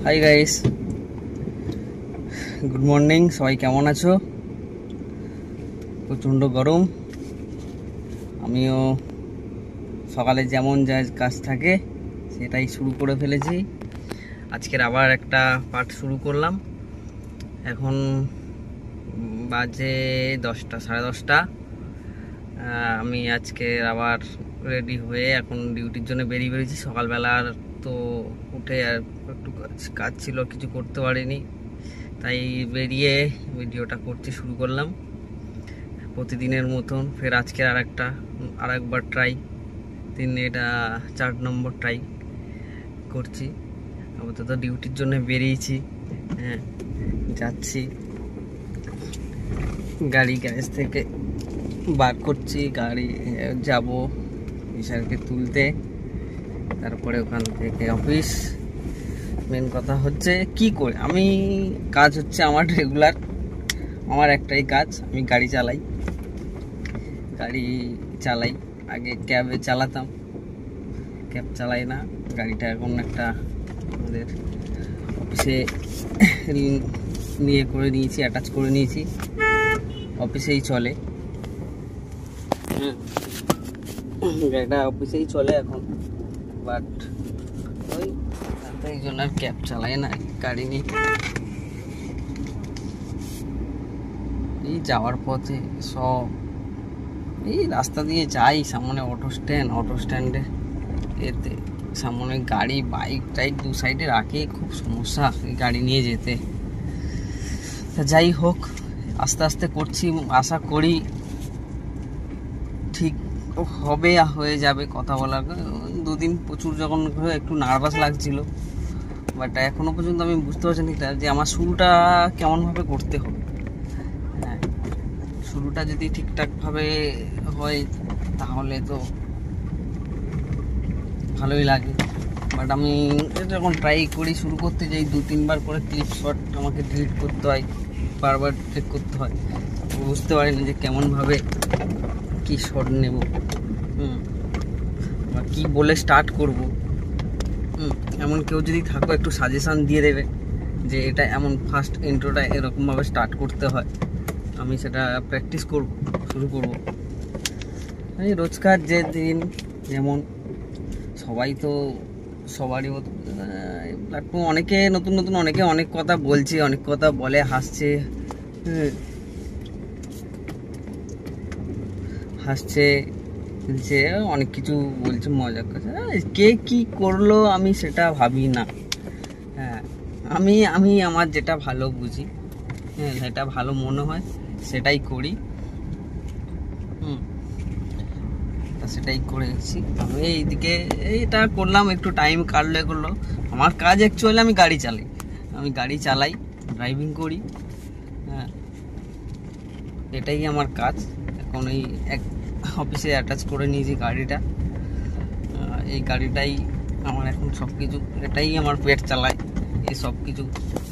Hi guys, good morning. সবাই কেমন আছো? প্রচণ্ড গরম। আমিও সকালে যেমন যা কাজ থাকে সেটাই শুরু করে ফেলেছি। আজকের আবার একটা পাঠ শুরু করলাম। এখন বাজে 10টা, 10:30। আমি আজকে আবার রেডি হয়ে এখন ডিউটির জন্য বেরিয়ে বেরিয়েছি। সকালবেলার তো উঠে আর একটু কাজ ছিল, কিছু করতে পারিনি, তাই বেরিয়ে ভিডিওটা করতে শুরু করলাম প্রতিদিনের মতন। ফের আজকের আর একবার ট্রাই, এটা 4 নম্বর ট্রাই করছি। আপাতত ডিউটির জন্য বেরিয়েছি। হ্যাঁ, যাচ্ছি, গাড়ি গ্যারেজ থেকে বার করছি, গাড়ি যাব বিশালকে তুলতে, তারপরে ওখান থেকে অফিস। মেন কথা হচ্ছে কি করে আমি কাজ হচ্ছে আমার রেগুলার, আমার একটাই কাজ, আমি গাড়ি চালাই। আগে ক্যাবে চালাতাম, ক্যাব চালাই না, গাড়িটা এখন একটা আমাদের অফিসে অ্যাটাচ করে নিয়েছি, অফিসেই চলে। গাড়িটা অফিসেই চলে এখন, বাট ওই এই জন্য আর ক্যাব চালাই না, গাড়ি নিয়ে। এই যাওয়ার পথে সব এই রাস্তা দিয়ে যাই, সামনে অটো স্ট্যান্ডে এতে সামনে গাড়ি বাইক টাইক দু সাইডে রাখে, খুব সমস্যা এই গাড়ি নিয়ে যেতে। তা যাই হোক, আস্তে আস্তে করছি, আশা করি ঠিক হবে, হয়ে যাবে। কথা বলার দুদিন প্রচুর যখন একটু নার্ভাস লাগছিল, বাট এখনো পর্যন্ত আমি বুঝতে পারছি না যে আমার শুরুটা কেমনভাবে করতে হবে। হ্যাঁ, শুরুটা যদি ঠিকঠাকভাবে হয় তাহলে তো ভালোই লাগে। বাট আমি যখন ট্রাই করি শুরু করতে যাই, 2-3 বার করে ক্লিপ শট আমাকে ডিলিট করতে হয়, বারবার চেক করতে হয়। বুঝতে পারি না যে কেমনভাবে কি শট নেব, বা কী বলে স্টার্ট করব। এমন কেউ যদি থাকো একটু সাজেশান দিয়ে দেবে যে এটা এমন ফার্স্ট ইন্ট্রোটা এরকমভাবে স্টার্ট করতে হয়, আমি সেটা প্র্যাকটিস শুরু করব। এই রোজকার যে দিন যেমন, সবাই তো সবারই মতো প্ল্যাটফর্ম, অনেকে নতুন অনেকে অনেক কথা বলছে, অনেক কথা বলে, হাসছে, যে অনেক কিছু বলছে, মজা করছে। কে কি করলো আমি সেটা ভাবি না। হ্যাঁ, আমি আমার যেটা ভালো বুঝি, হ্যাঁ, যেটা ভালো মনে হয় সেটাই করি। সেটাই করেছি আমি। এইদিকে এইটা করলাম, একটু টাইম করলো। আমার কাজ অ্যাকচুয়ালি আমি গাড়ি চালাই, ড্রাইভিং করি। হ্যাঁ, এটাই আমার কাজ। এখন এই অফিসে অ্যাটাচ করে নিয়েছি গাড়িটা। এই গাড়িটাই আমার এখন সব কিছু, এটাই আমার পেট চালায়, এই সব কিছু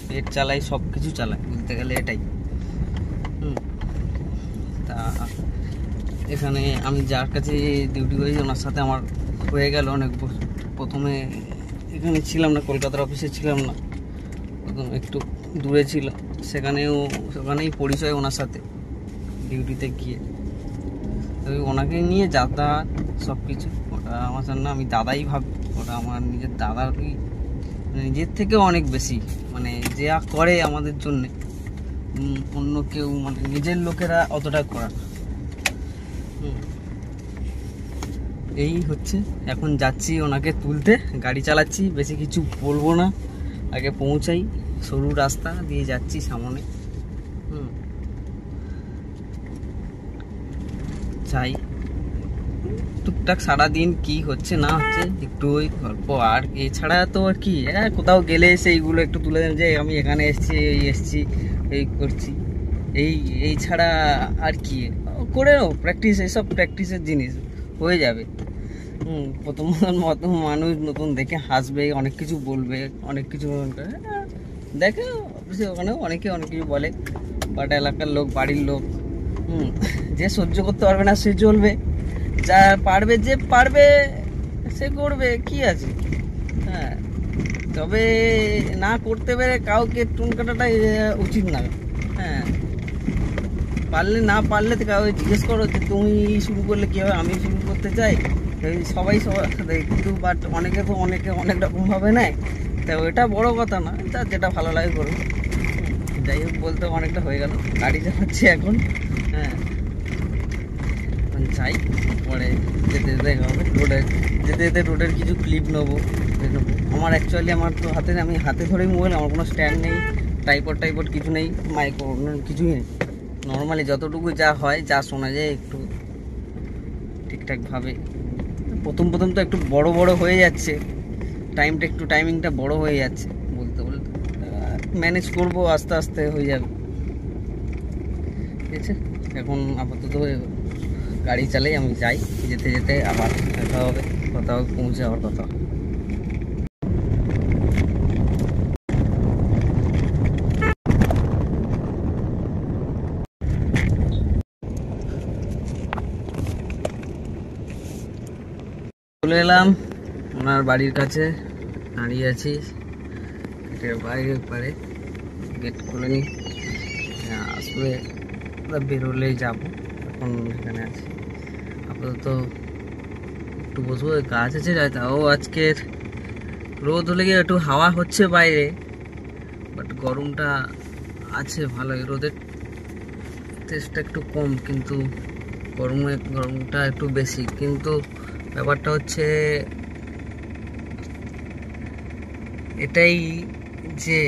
পেট চালায়, সব কিছু চালায় বলতে গেলে এটাই। তা এখানে আমি যার কাছে ডিউটি করেছি ওনার সাথে আমার হয়ে গেল অনেক বছর। প্রথমে এখানে ছিলাম না, কলকাতার অফিসে ছিলাম না, প্রথমে একটু দূরে ছিল, সেখানেই পরিচয় ওনার সাথে ডিউটিতে গিয়ে। তবে ওনাকে নিয়ে যাতায়াত সব কিছু, ওটা আমার জন্য আমি দাদাই ভাবি, ওটা আমার নিজের দাদারই, নিজের থেকে অনেক বেশি, মানে যা করে আমাদের জন্যে অন্য কেউ, মানে নিজের লোকেরা অতটা করা। এই হচ্ছে, এখন যাচ্ছি ওনাকে তুলতে, গাড়ি চালাচ্ছি, বেশি কিছু বলবো না, আগে পৌঁছাই। সরু রাস্তা দিয়ে যাচ্ছি সামনে, চাই টুকটাক সারাদিন কি হচ্ছে না হচ্ছে একটু ওই গল্প, আর এছাড়া তো আর কি। কোথাও গেলে সেইগুলো একটু তুলে দেন যে আমি এখানে এসছি, এই করছি, এই ছাড়া আর কি করে প্র্যাকটিস, এইসব প্র্যাকটিসের জিনিস হয়ে যাবে। প্রথম মানুষ নতুন দেখে হাসবে, অনেক কিছু বলবে, অনেক কিছু দেখে অফিসে, ওখানেও অনেকে অনেক কিছু বলে, বাট এলাকার লোক, বাড়ির লোক, যে সহ্য করতে পারবে না সে চলবে, যে পারবে সে করবে, কি আছে। হ্যাঁ, তবে না করতে পেরে কাউকে টুন কাটাটা উচিত না। হ্যাঁ, পারলে না পারলে তো কাউকে জিজ্ঞেস করো যে তুমি শুরু করলে কীভাবে, আমি শুরু করতে চাই। সবাই সবার সাথে, কিন্তু বাট অনেকে তো অনেক রকমভাবে নেয়। তা ওইটা বড় কথা না, তার যেটা ভালো লাগে করো। যাই হোক, বলতে অনেকটা হয়ে গেল, গাড়ি চালাচ্ছি এখন। হ্যাঁ, যাই, পরে যেতে যেতে হবে রোডের, যেতে যেতে রোডের কিছু ক্লিপ নেবো। আমার অ্যাকচুয়ালি আমার তো আমি হাতে ধরেই মোবাইল, আমার কোনো স্ট্যান্ড নেই, টাইপড কিছু নেই, মাইক্রো কিছুই নেই। নর্মালি যতটুকু যা হয়, যা শোনা যায় একটু ঠিকঠাকভাবে। প্রথম তো একটু বড় হয়ে যাচ্ছে, টাইমিংটা বড় হয়ে যাচ্ছে বলতে ম্যানেজ করব, আস্তে আস্তে হয়ে যাবে। ঠিক আছে, এখন আপাতত গাড়ি চালাই, আমি যাই, যেতে যেতে আবার কথা হবে পৌঁছে যাওয়ার কথা। চলে এলাম ওনার বাড়ির কাছে, দাঁড়িয়ে আছি গেটের বাইরে পারে, গেট খুলেনি, আসলে বেরোলেই যাবো। এখন এখানে আছি আপাতত, একটু বসবো, গাছ আছে তাও আজকের রোদ হলে গিয়ে একটু হাওয়া হচ্ছে বাইরে, বাট গরমটা আছে ভালোই, রোদের তেজটা একটু কম, কিন্তু গরমটা একটু বেশি। কিন্তু ব্যাপারটা হচ্ছে এটাই যে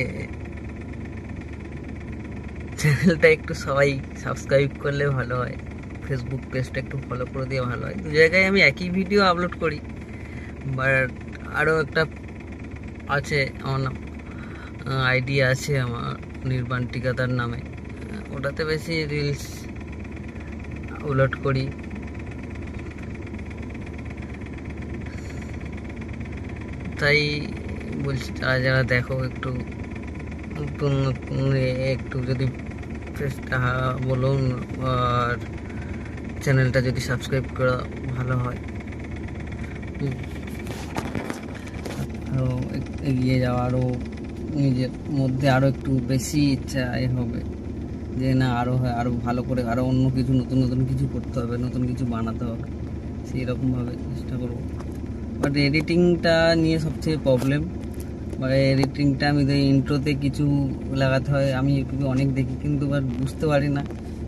চ্যানেলটা একটু সবাই সাবস্ক্রাইব করলে ভালো হয়, ফেসবুক পেজটা একটু ফলো করে দিয়ে ভালো হয়। 2 জায়গায় আমি একই ভিডিও আপলোড করি, বাট আরও একটা আছে আমার নাম, আইডি আছে আমার নির্বাণ টিকাদার নামে, ওটাতে বেশি রিলস আপলোড করি। তাই বলছি, যারা দেখো একটু নতুন একটু যদি পেজটা বলুন, আর চ্যানেলটা যদি সাবস্ক্রাইব করা ভালো হয়, আরও এগিয়ে যাওয়া, আরও নিজের মধ্যে আরও একটু বেশি ইচ্ছা হবে যে না, আরও ভালো করে, আরও অন্য কিছু নতুন কিছু করতে হবে, নতুন কিছু বানাতে হবে, সেই রকমভাবে চেষ্টা করবো। বাট এডিটিংটা নিয়ে সবচেয়ে প্রবলেম, বা এডিটিংটা আমি ইন্ট্রোতে কিছু লাগাতে হয়, আমি ইউটিউবে অনেক দেখি, কিন্তু বাট বুঝতে পারি না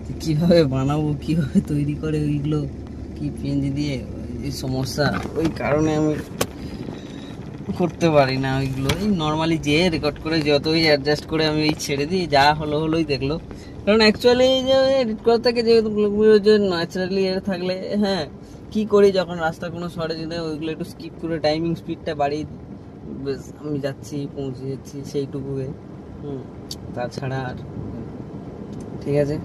যে কীভাবে বানাবো, কীভাবে তৈরি করে ওইগুলো, কি পিএনজি দিয়ে, এই সমস্যা, ওই কারণে আমি করতে পারি না ওইগুলো। এই নর্মালি যে রেকর্ড করে যতই অ্যাডজাস্ট করে আমি ওই ছেড়ে দিই, যা হলোই দেখলো। কারণ অ্যাকচুয়ালি যে এডিট করা থাকে, যেহেতু যে ন্যাচারালি থাকলে, হ্যাঁ, কি করি যখন রাস্তা কোনো শর্টে যেতে, ওইগুলো একটু স্কিপ করে টাইমিং স্পিডটা বাড়িয়ে বেশ আমি পৌঁছে যাচ্ছি সেইটুকুয়ে। তাছাড়া আর ঠিক আছে,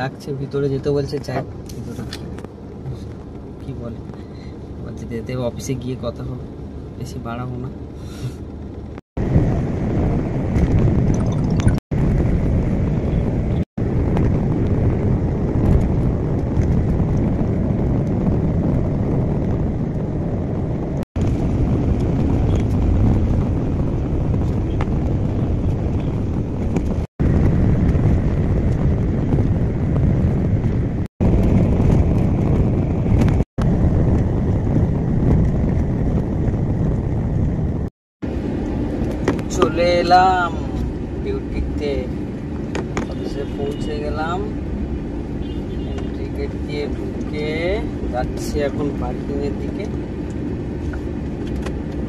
ডাকছে ভিতরে যেতে বলছে, চাই ভিতরে কি বলে, যেতে যেতে অফিসে গিয়ে কথা হবে, বেশি বাড়াবো না। চলে এলাম ডিউটিতে, অফিসে পৌঁছে গেলাম, এন্ট্রি গেট দিয়ে ঢুকে যাচ্ছি এখন পার্কিংয়ের দিকে।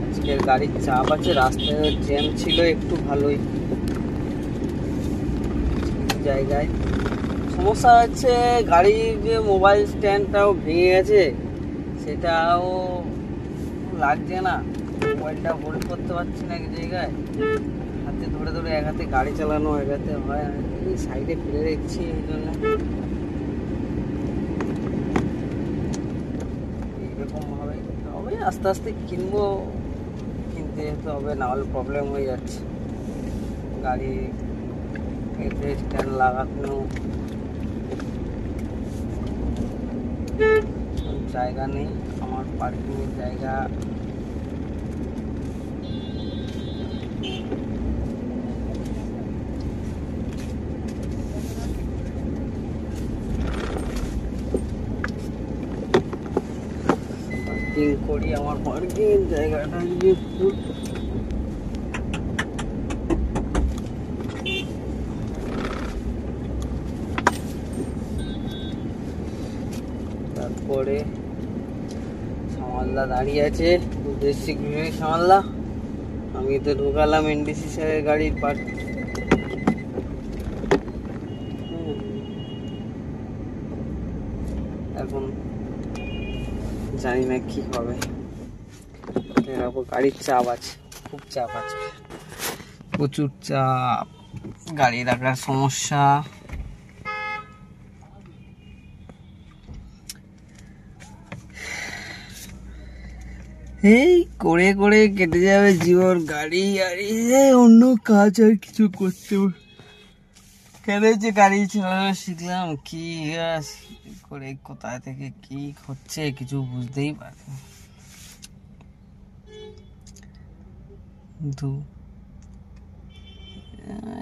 আজকের গাড়ির চাপ আছে, রাস্তায় জ্যাম ছিল একটু ভালোই, জায়গায় সমস্যা হচ্ছে, গাড়ির যে মোবাইল স্ট্যান্ডটাও ভেঙে গেছে, সেটাও লাগছে না, মোবাইলটা হোল্ড করতে পারছি না এক জায়গায়, হাতে ধরে এক হাতে গাড়ি চালানো, এক হাতে হয়, সাইডে ফেলে রেখেছি, এই জন্য এইরকম হবে। আস্তে আস্তে কিনতে যেতে হবে, নাহলে প্রবলেম হয়ে যাচ্ছে। গাড়ি স্ট্যান্ড লাগানো জায়গা নেই, আমার পার্কিংয়ের জায়গা করি আমার পার্কিং জায়গাটা নিয়ে ফুল। তারপরে সামাল্লা দাঁড়িয়ে আছে, দেশি সামাল্লা। আমি তো ঢোকালাম এনডিসি স্যারের গাড়ির পার্ট। এখন জানি না কি হবে, গাড়ির চাপ আছে, খুব চাপ আছে, প্রচুর চাপ, গাড়ি রাখার সমস্যা। এই করে করে কেটে যাবে জীবন, গাড়ি আর অন্য কাজ আর কিছু করতে কেন যে গাড়ি চালানো শিখলাম, কি করে কোথায় থেকে কি হচ্ছে কিছু বুঝতেই পারি। কিন্তু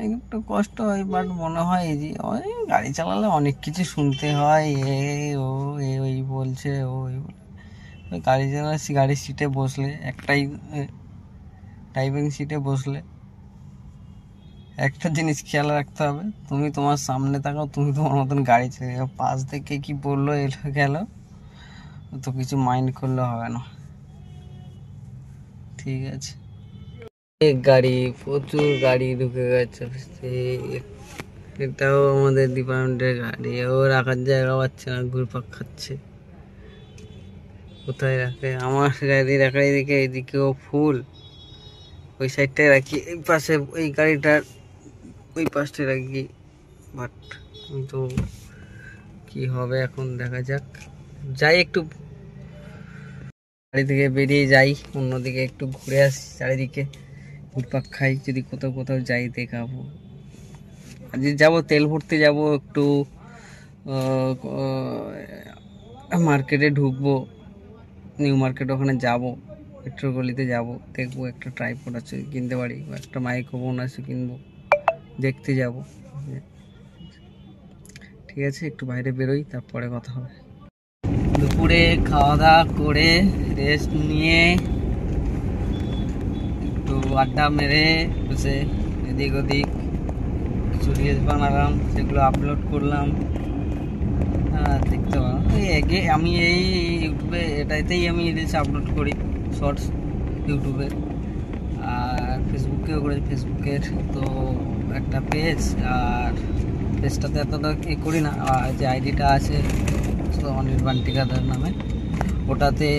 একটু কষ্ট হয়, বাট মনে হয় যে গাড়ি চালালে অনেক কিছু শুনতে হয়, ওই বলছে ওই গাড়ি চালালে গাড়ির সিটে বসলে, একটাই ড্রাইভিং সিটে বসলে একটা জিনিস খেয়াল রাখতে হবে, তুমি তোমার সামনে তাকাও, তুমি তোমার মতন গাড়ি চালিয়ে, পাশ থেকে কি বললো এলো গেল তো কিছু মাইন্ড করলে হবে না, ঠিক আছে। গাড়ি, প্রচুর গাড়ি ঢুকে গেছে, এটাও আমাদের ডিপার্টমেন্টের গাড়ি, ও রাখার জায়গা পাচ্ছে না, ঘুরপাক খাচ্ছে। কোথায় রাখে? আমার গাড়ি রাখাই দেখে এদিকেও ফুল, ওই সাইডটায় রাখি, এই পাশে ওই গাড়িটার ওই পাশটায় রাখি, বাট তো কি হবে এখন দেখা যাক। যাই একটু গাড়ি থেকে বেরিয়ে যাই, অন্যদিকে একটু ঘুরে আসি, চারিদিকে ঘুরপাক খাই, যদি কোথাও কোথাও যাই দেখাবো। আজ যাবো তেল ভরতে, যাবো একটু মার্কেটে ঢুকবো, নিউ মার্কেট, ওখানে যাবো, পেট্রোল গলিতে যাবো, দেখবো একটা ট্রাইপড আছে কিনতে পারি, বা একটা মাইক্রোফোন আছে কিনবো, দেখতে যাব। ঠিক আছে, একটু বাইরে বেরোই, তারপরে কথা হবে। দুপুরে খাওয়া দাওয়া করে রেস্ট নিয়ে একটু আড্ডা মেরে বসে এদিক ওদিক কিছু রিলস বানালাম, সেগুলো আপলোড করলাম। হ্যাঁ, দেখতে পারো আমি এই ইউটিউবে এটাতেই আমি রিলস আপলোড করি, শর্টস ইউটিউবে, আর ফেসবুকেও করি। ফেসবুকের তো একটা পেজ, আর পেজটাতে এতটা এ করি না, আর যে আইডিটা আছে অনির্বাণ ঠিকাদার নামে, ওটাতে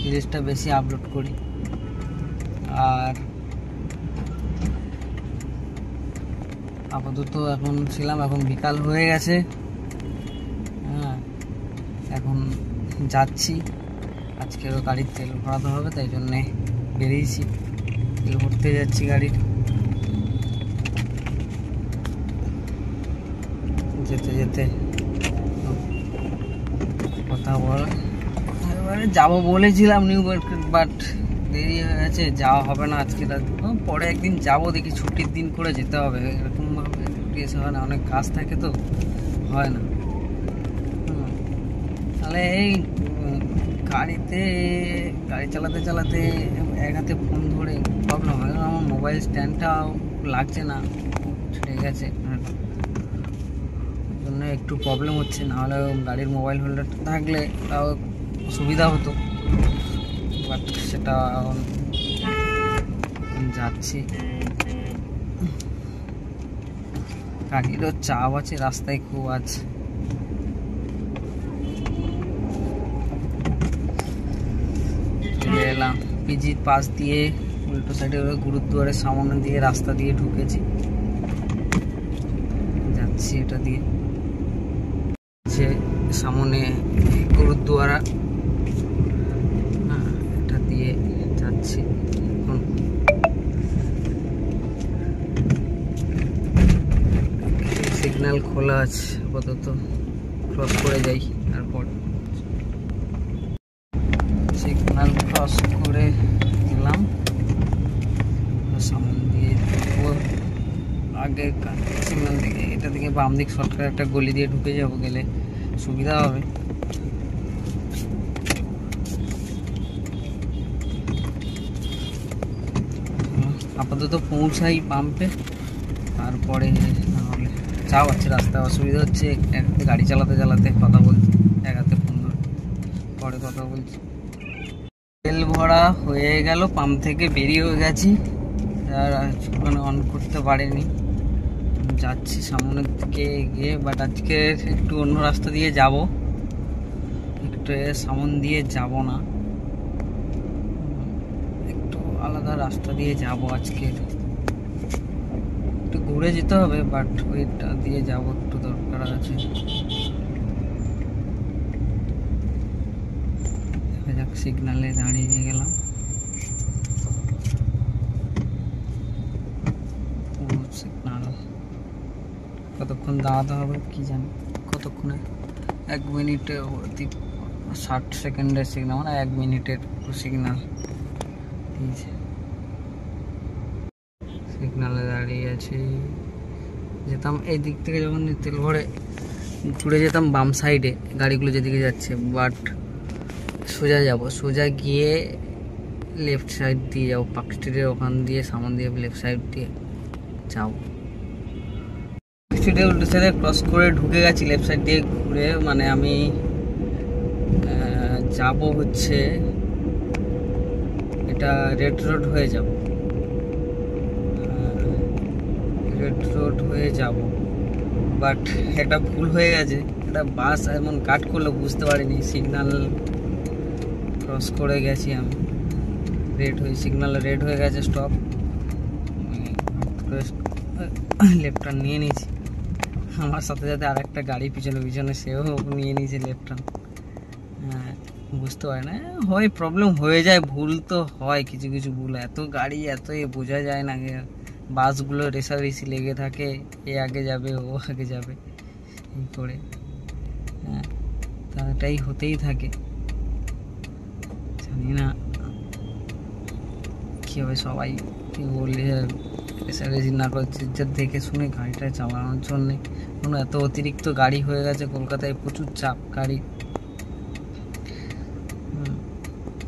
রিলসটা বেশি আপলোড করি। আর আপাতত এখন ছিলাম, এখন বিকাল হয়ে গেছে, হ্যাঁ এখন যাচ্ছি, আজকেরও গাড়ির তেল ভরাতে হবে, তাই জন্যে বেরিয়েছি, তেল ভরতে যাচ্ছি গাড়ির। যেতে যেতে কথা বল, এবারে যাবো বলেছিলাম নিউ মার্কেট, বাট দেরি হয়ে গেছে, যাওয়া হবে না আজকে, পরে একদিন যাবো, দেখি ছুটির দিন করে যেতে হবে, এরকমভাবে ছুটি এসে হয় না, অনেক কাজ থাকে তো হয় না। তাহলে এই গাড়িতে গাড়ি চালাতে চালাতে এক হাতে ফোন ধরে প্রবলেম হয়, আমার মোবাইল স্ট্যান্ডটাও লাগছে না, ঠিক আছে, জন্য একটু প্রবলেম হচ্ছে, নাহলে গাড়ির মোবাইল হোল্ডারটা থাকলে তাও সুবিধা হতো, বাট সেটা যাচ্ছি। গাড়িরও চাপ আছে, রাস্তায় খুব আছে। চলে এলাম পিজির পাশ দিয়ে, উল্টো সাইডে গুরুদ্বারের সামনে দিয়ে রাস্তা দিয়ে ঢুকেছি, যাচ্ছি এটা দিয়ে, সামনে গুরুদ্বারা, এটা দিয়ে যাচ্ছি। এখন সিগন্যাল খোলা আছে আপাতত, ক্রস করে যাই, তারপর সিগন্যাল ক্রস করে দিলাম, সামনে দিয়ে আগে সিগন্যাল দিকে, এটা থেকে বাম দিক শর্টকাট একটা গলি দিয়ে ঢুকে যাবো, গেলে সুবিধা হবে। আপাতত পৌঁছাই পাম্পে, তারপরে নাহলে চাপ আছে, রাস্তায় অসুবিধা হচ্ছে। এক হাতে গাড়ি চালাতে চালাতে কথা বলছি, এক হাতে ফোন ধরে পরে কথা বলছি। তেল ভরা হয়ে গেল, পাম্প থেকে বেরিয়ে হয়ে গেছি, আর ওখানে অন করতে পারিনি। যাচ্ছি সামনের দিকে গিয়ে, বাট আজকে একটু অন্য রাস্তা দিয়ে যাব, একটু সামন দিয়ে যাব না, একটু আলাদা রাস্তা দিয়ে যাব আজকে। একটু ঘুরে যেতে হবে, বাট ওইটা দিয়ে যাব, একটু দরকার আছে। দেখা যাক, সিগনালে দাঁড়িয়ে গেলাম। সিগনাল কতক্ষণ দাঁড়াতে হবে কি জানি, কতক্ষণে 1 মিনিটে 60 সেকেন্ডের সিগনাল, মানে 1 মিনিটের সিগনাল দিয়েছে। সিগনালে দাঁড়িয়ে আছি। যেতাম এই দিক থেকে, যখন তেল ভরে ঘুরে যেতাম বাম সাইডে গাড়িগুলো যেদিকে যাচ্ছে, বাট সোজা যাব, সোজা গিয়ে লেফট সাইড দিয়ে যাবো, পার্ক স্ট্রিটের ওখান দিয়ে সামন দিয়ে লেফট সাইড দিয়ে যাবো। স্ট্রিটে উল্টো সাইডে ক্রস করে ঢুকে গেছি লেফট সাইড দিয়ে ঘুরে, মানে আমি যাব হচ্ছে এটা রেড রোড হয়ে যাব, রেড রোড হয়ে যাব, বাট এটা ভুল হয়ে গেছে। এটা বাস এমন কাট করলো বুঝতে পারিনি, সিগন্যাল ক্রস করে গেছি আমি, রেড হয়ে সিগন্যাল রেড হয়ে গেছে, স্টপ, লেফট টার্ন নিয়ে নিয়েছি। আমার সাথে সাথে আর একটা গাড়ি পিছনে পিছনে সেও নিয়ে নিয়েছে লেফট টার্ন। হ্যাঁ, বুঝতে পারে না, হয় প্রবলেম হয়ে যায়, ভুল তো হয়, কিছু কিছু ভুল, এত গাড়ি এত বোঝা যায় না। বাসগুলো রেষারেষি লেগে থাকে, এ আগে যাবে ও আগে যাবে এই করে, হ্যাঁ তাটাই হতেই থাকে। জানি না কী হবে, সবাই কি বললে রেষারেষি না করছে, যা দেখে শুনে গাড়িটা চালানোর জন্যে। কোনো এত অতিরিক্ত গাড়ি হয়ে গেছে কলকাতায়, প্রচুর চাপ গাড়ি,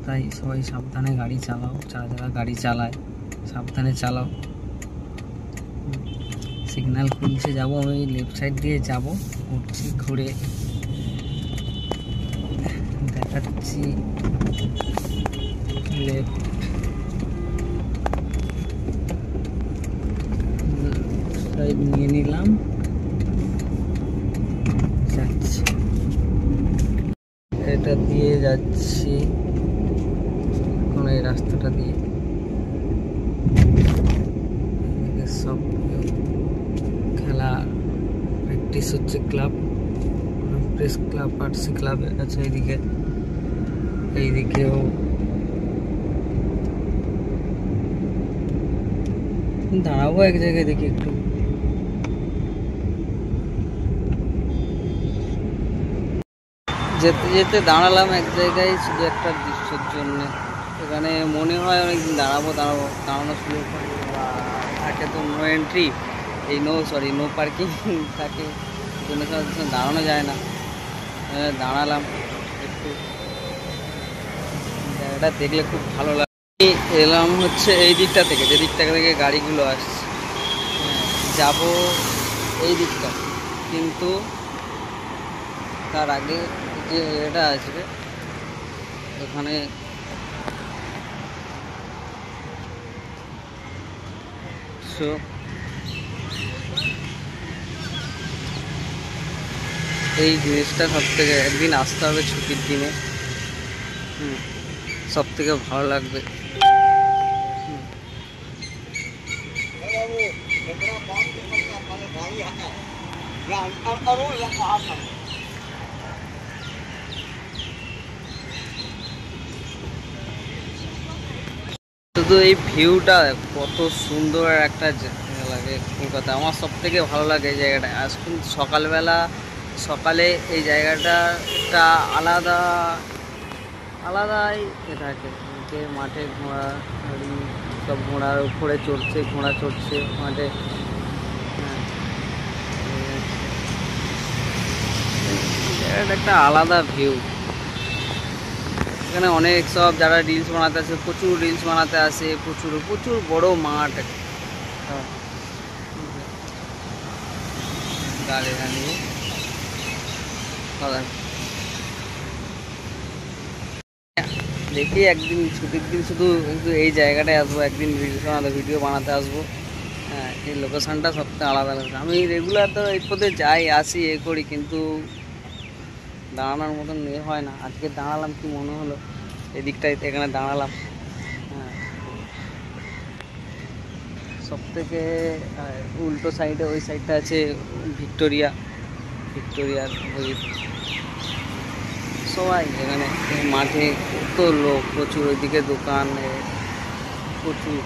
তাই সবাই সাবধানে গাড়ি চালাও, যারা যারা গাড়ি চালায় সাবধানে চালাও। সিগন্যাল খুলছে, যাবো আমি লেফট সাইড দিয়ে যাব, ঘুরছি, ঘুরে দেখাচ্ছি লেফট সাইড নিয়ে নিলাম, যাচ্ছি এটা দিয়ে যাচ্ছি এখন, এই রাস্তাটা দিয়ে। সব খেলা প্র্যাকটিস হচ্ছে, ক্লাব প্রেস ক্লাব আর্টসি ক্লাবের কাছে, এইদিকেও দাঁড়াবো এক জায়গায়, দেখি একটু যেতে যেতে দাঁড়ালাম এক জায়গায় শুধু একটা দৃশ্যের জন্য। এখানে মনে হয় অনেকদিন দাঁড়ানো সুযোগ হয়, বা থাকে তো নো এন্ট্রি, এই নো পার্কিং থাকে, জন্য দাঁড়ানো যায় না। দাঁড়ালাম একটু, জায়গাটা দেখলে খুব ভালো লাগে। এলাম হচ্ছে এই দিকটা থেকে, যে দিকটা থেকে গাড়িগুলো আসছে, যাব এই দিকটা, কিন্তু তার আগে যে এটা আসবে ওখানে এই জিনিসটা সব থেকে একদিন আসতে হবে ছুটির দিনে, সব থেকে ভালো লাগবে। শুধু এই ভিউটা কত সুন্দর একটা লাগে কলকাতা, আমার সব থেকে ভালো লাগে এই জায়গাটা। আজকে সকালে এই জায়গাটা একটা আলাদাই থাকে, মাঠে ঘোড়া সব ঘোড়ার উপরে চড়ছে, ঘোড়া চড়ছে মাঠে, একটা আলাদা ভিউ। এখানে অনেক সব যারা রিলস বানাতে আসে, প্রচুর রিলস বানাতে আসে, প্রচুর প্রচুর বড় মাঠ। দেখি একদিন ছুটির দিন শুধু এই জায়গাটায় আসবো, একদিন ভিডিও বানাতে আসবো। হ্যাঁ, এই লোকেশানটা সবথেকে আলাদা আলাদা। আমি রেগুলার তো এই পথে যাই আসি করি, কিন্তু দাঁড়ানোর মতন হয় না। আজকে দাঁড়ালাম, কি মনে হলো এদিকটায় এখানে দাঁড়ালাম। হ্যাঁ, সব থেকে উল্টো সাইডে ওই সাইডটা আছে ভিক্টোরিয়ার ওই সবাই এখানে মাঠে কত লোক, প্রচুর ওইদিকে দোকান প্রচুর।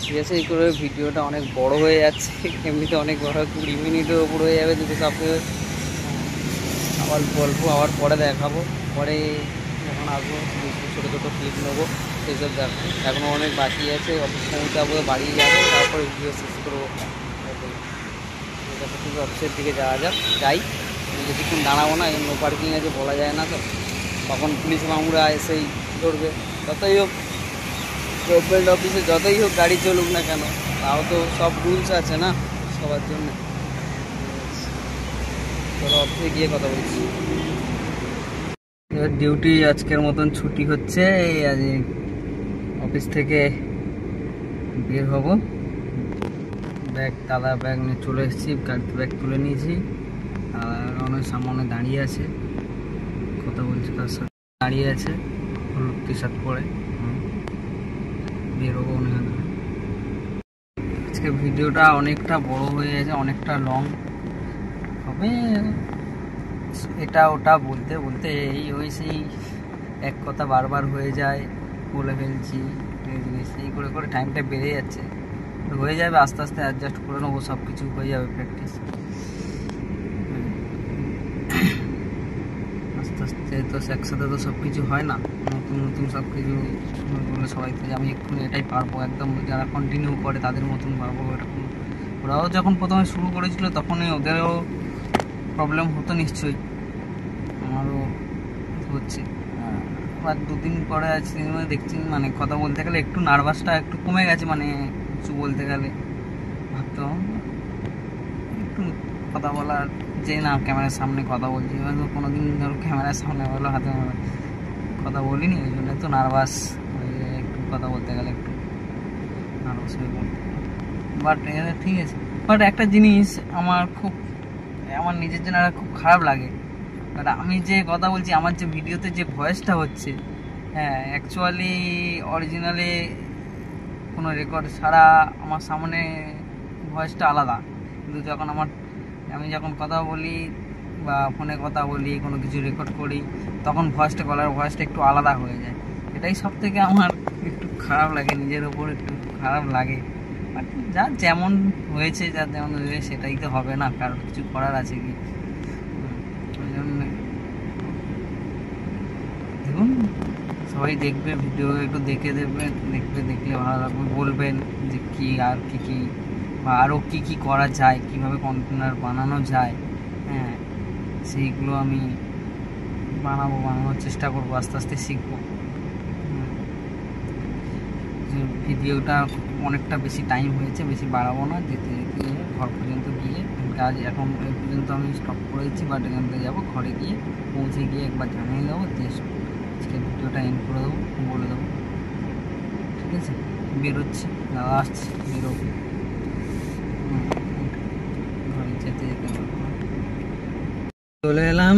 ঠিক আছে, এই করে ভিডিওটা অনেক বড় হয়ে যাচ্ছে, এমনিতে অনেক বড়, 20 মিনিটের ওপর হয়ে যাবে দুটো সাপে। আবার গল্প আবার পরে দেখাবো, পরে যখন আসবো ছোটো ছোটো ক্লিপ নেবো, সেইসব দেখবো। এখনও অনেক বাকি আছে, অফিস পৌঁছাবো, বাড়ি যাবো, তারপরে ভিডিও শেষ করবো। শুধু অফিসের দিকে যাই, বেশিক্ষণ দাঁড়াবো না, নো পার্কিং আছে, বলা যায় না তো, তখন পুলিশ মামুরা এসেই ধরবে। যতই হোক গভর্নমেন্ট অফিসে যতই হোক গাড়ি চলুক না কেন, তাও তো সব রুলস আছে না সবার জন্য। চলো অফিসে গিয়ে কথা বলছি। এবার ডিউটি আজকের মতন ছুটি হচ্ছে, আজ অফিস থেকে বের হব। দাদা ব্যাগ নিয়ে চলে এসেছি, গাড়িতে ব্যাগ তুলে নিয়েছি। অনেক সামনে দাঁড়িয়ে আছে, কথা বলছি তার সাথে, দাঁড়িয়ে আছে হলুদ টি শার্ট পরে। বেরোবো ওখানে। আজকে ভিডিওটা অনেকটা বড় হয়ে গেছে, অনেকটা লং হবে। এটা ওটা বলতে বলতে সেই এক কথা বারবার হয়ে যায়, বলে ফেলছি জিনিস, এই করে করে টাইমটা বেড়ে যাচ্ছে। হয়ে যাবে, আস্তে আস্তে অ্যাডজাস্ট করে নেবো, সব কিছু হয়ে যাবে প্র্যাকটিস আস্তে আস্তে। তো একসাথে তো সব কিছু হয় না, নতুন নতুন সব কিছু বলে সবাই তো আমি এক্ষুনি এটাই পারবো, একদম যারা কন্টিনিউ করে তাদের মতন পারবো এরকম। ওরাও যখন প্রথমে শুরু করেছিল তখনই ওদেরও প্রবলেম হতো নিশ্চয়ই, আমারও হচ্ছে। আর 2 দিন পরে আছি দেখছি, মানে কথা বলতে গেলে একটু নার্ভাসটা একটু কমে গেছে, মানে কিছু বলতে গেলে ভাবতে একটু কথা বলার, যে না ক্যামেরার সামনে কথা বলছি, হয়তো কোনোদিন ধরো ক্যামেরার সামনে বলো হাতে কথা বলিনি, ওই জন্য তো নার্ভাস, একটু কথা বলতে গেলে একটু নার্ভাস হয়ে বলতে। বাট ঠিক আছে। বাট একটা জিনিস আমার নিজের জন্য খুব খারাপ লাগে, বাট আমি যে কথা বলছি, আমার যে ভিডিওতে যে ভয়েসটা হচ্ছে, হ্যাঁ অ্যাকচুয়ালি অরিজিনালি কোনো রেকর্ড ছাড়া আমার সামনে ভয়েসটা আলাদা, কিন্তু যখন আমি যখন কথা বলি বা ফোনে কথা বলি, কোনো কিছু রেকর্ড করি, তখন গলার ভয়েসটা একটু আলাদা হয়ে যায়। এটাই সব থেকে আমার একটু খারাপ লাগে, নিজের ওপর একটু খারাপ লাগে। বাট যেমন হয়েছে সেটাই তো হবে না, কারোর কিছু করার আছে কি? ওই জন্য দেখুন, সবাই দেখবে ভিডিও, একটু দেখলে ভালো লাগবে, বলবেন যে কি আর কি বা আরও কি করা যায়, কিভাবে কন্টেনার বানানো যায়। হ্যাঁ, সেইগুলো আমি বানানোর চেষ্টা করবো, আস্তে আস্তে শিখবো। ভিডিওটা অনেকটা বেশি টাইম হয়েছে, বেশি বাড়াবো না, যেতে ঘর পর্যন্ত গিয়ে কাজ এখন এই পর্যন্ত আমি স্টপ করেছি, বাট এখান থেকে যাবো, ঘরে গিয়ে পৌঁছে গিয়ে একবার জানিয়ে দেবো, দিয়ে আজকে ভিডিওটা এন্ড করে দেবো, বলে দেবো। ঠিক আছে, বেরোচ্ছি, দাদা আসছি, বেরোবো, ঘরে যেতে চলে এলাম।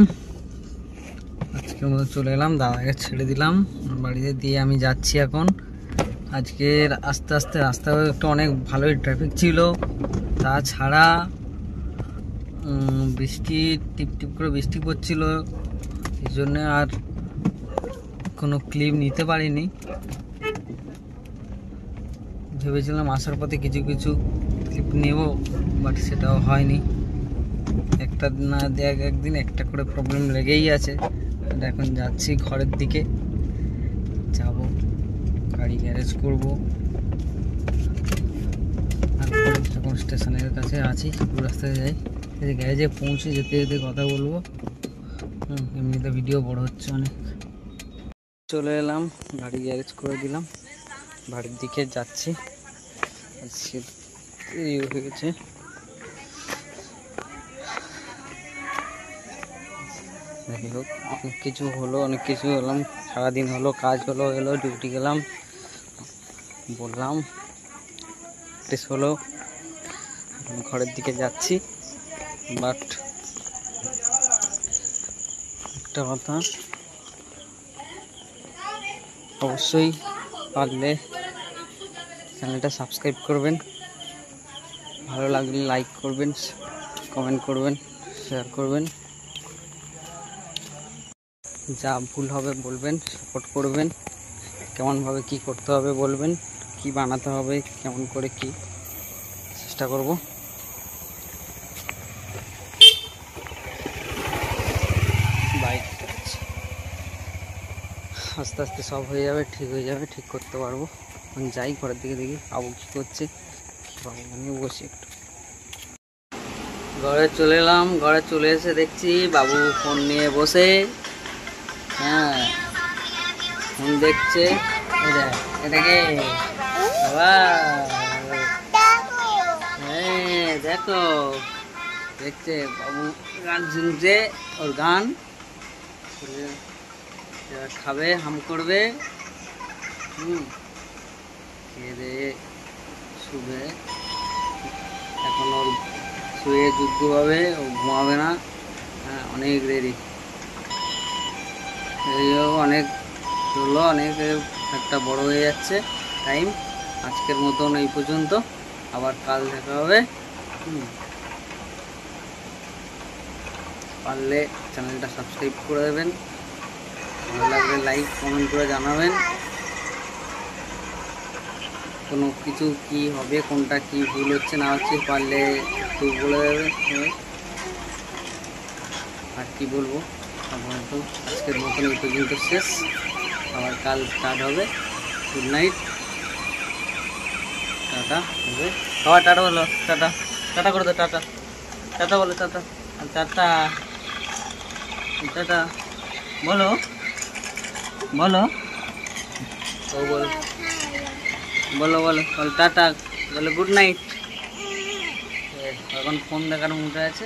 আজকের মতো চলে এলাম, দাদাকে ছেড়ে দিলাম বাড়িতে, দিয়ে আমি যাচ্ছি এখন। আজকে আস্তে আস্তে রাস্তায় একটু অনেক ভালোই ট্রাফিক ছিল, তাছাড়া বৃষ্টি টিপ করে বৃষ্টি পড়ছিল, এই জন্য আর কোনো ক্লিপ নিতে পারিনি। ভেবেছিলাম আসার পথে কিছু ক্লিপ নেব, বাট সেটাও হয়নি। একটা না একদিন একটা করে প্রবলেম লেগেই আছে। এখন যাচ্ছি ঘরের দিকে, যাব, গাড়ি গ্যারেজ করবো, এখন স্টেশনের কাছে আছি, রাস্তায় যাই, গ্যারেজে পৌঁছে যেতে কথা বলবো। এমনিতে ভিডিও বড় হচ্ছে অনেক। চলে এলাম, গাড়ি গ্যারেজ করে দিলাম, বাড়ির দিকে যাচ্ছি। আজকে দেরি হয়ে গেছে। যাই হোক, অনেক কিছু হলো, অনেক কিছু হলাম, সারাদিন হলো, কাজ হলো, এলো, ডিউটি গেলাম, বললাম টেস্ট হলো, ঘরের দিকে যাচ্ছি। বাট একটা কথা, অবশ্যই পারলে চ্যানেলটা সাবস্ক্রাইব করবেন, ভালো লাগলে লাইক করবেন, কমেন্ট করবেন, শেয়ার করবেন, যা ভুল হবে বলবেন, সাপোর্ট করবেন, কেমনভাবে কি করতে হবে বলবেন, কি বানাতে হবে, কেমন করে কি চেষ্টা করব। বাইক আস্তে আস্তে সব হয়ে যাবে, ঠিক হয়ে যাবে, ঠিক করতে পারবো। এখন যাই ঘরের দিকে, দেখি বাবু কী করছে। বাবু আমি বসি একটু। ঘরে চলে এলাম, ঘরে চলে এসে দেখছি বাবু ফোন নিয়ে বসে, হ্যাঁ ফোন দেখছে। এটাকে বাবা, হ্যাঁ দেখো, দেখছে বাবু গান শুনছে, ওর গান খাবে, হাম করবে, খেয়ে দিয়ে শুবে। এখন ওর শুয়ে যুদ্ধ হবে, ও ঘুমাবে না, হ্যাঁ অনেক দেরি, অনেক হলো, অনেক একটা বড় হয়ে যাচ্ছে টাইম। আজকের মতন এই পর্যন্ত, আবার কাল দেখা হবে। পারলে চ্যানেলটা সাবস্ক্রাইব করে দেবেন, ভালো লাগলে লাইক কমেন্ট করে জানাবেন। কোনো কিছু কি হবে, কোনটা কি ভুল হচ্ছে না হচ্ছে, পারলে একটু বলে দেবে সবাই। আর কি বলবো, আপাতত আজকের মতন এই পর্যন্ত শেষ, আবার কাল স্টার্ট হবে। গুড নাইট, টাটা হবে, আবার টাটা বলো, টাটা, টাটা করে দো, টাটা, টাটা বলো, টাটা, টাটা, টাটা বলো, বলো, ও বলো, বলো বলো বলো টাটা, বলো গুড নাইট। এখন ফোন দেখার মুডে আছে।